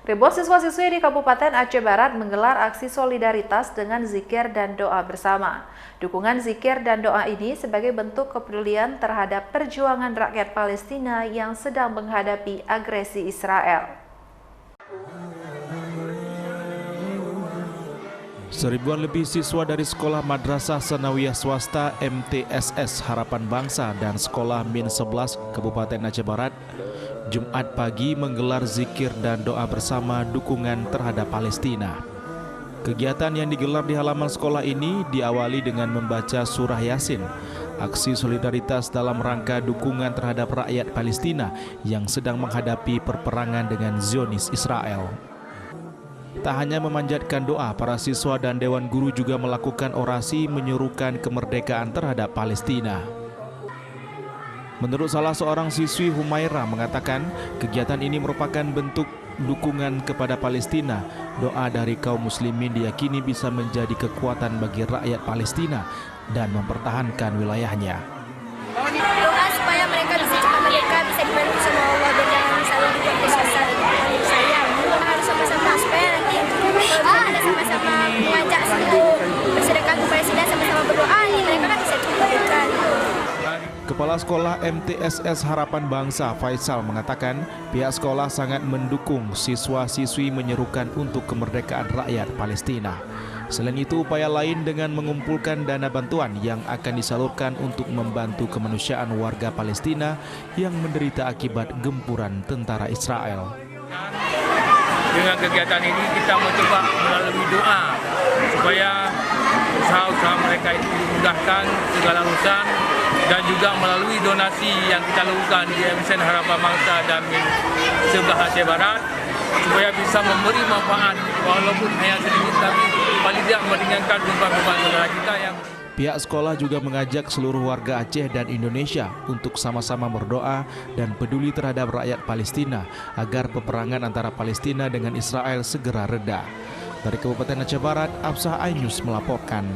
Ribuan siswa-siswi di Kabupaten Aceh Barat menggelar aksi solidaritas dengan zikir dan doa bersama. Dukungan zikir dan doa ini sebagai bentuk kepedulian terhadap perjuangan rakyat Palestina yang sedang menghadapi agresi Israel. Seribuan lebih siswa dari Sekolah Madrasah Sanawiyah Swasta MTSS Harapan Bangsa dan Sekolah Min 11 Kabupaten Aceh Barat Jumat pagi menggelar zikir dan doa bersama dukungan terhadap Palestina. Kegiatan yang digelar di halaman sekolah ini diawali dengan membaca surah Yasin, aksi solidaritas dalam rangka dukungan terhadap rakyat Palestina yang sedang menghadapi perperangan dengan Zionis Israel. Tak hanya memanjatkan doa, para siswa dan Dewan Guru juga melakukan orasi menyerukan kemerdekaan terhadap Palestina. Menurut salah seorang siswi, Humaira mengatakan kegiatan ini merupakan bentuk dukungan kepada Palestina. Doa dari kaum muslimin diyakini bisa menjadi kekuatan bagi rakyat Palestina dan mempertahankan wilayahnya. Doa supaya mereka bisa cepat merdeka, bisa dibantu sama Allah dan jangan selalu dibuat susah. Saya harus sama-sama supaya nanti kita sama-sama mengajak untuk bersedekah ke Palestina, sama-sama berdoa, mereka kan bisa cepat merdeka. Kepala Sekolah MTSS Harapan Bangsa Faisal mengatakan pihak sekolah sangat mendukung siswa-siswi menyerukan untuk kemerdekaan rakyat Palestina. Selain itu, upaya lain dengan mengumpulkan dana bantuan yang akan disalurkan untuk membantu kemanusiaan warga Palestina yang menderita akibat gempuran tentara Israel. Dengan kegiatan ini kita mencoba melalui doa supaya usaha-usaha mereka itu dimudahkan segala urusan, dan juga melalui donasi yang kita lakukan di MSN Harapan Bangsa dan Min 11 Aceh Barat supaya bisa memberi manfaat walaupun hanya sedikit, tapi paling tidak meringankan beban-beban saudara kita yang. Pihak sekolah juga mengajak seluruh warga Aceh dan Indonesia untuk sama-sama berdoa dan peduli terhadap rakyat Palestina agar peperangan antara Palestina dengan Israel segera reda. Dari Kabupaten Aceh Barat, Absah Ainus melaporkan.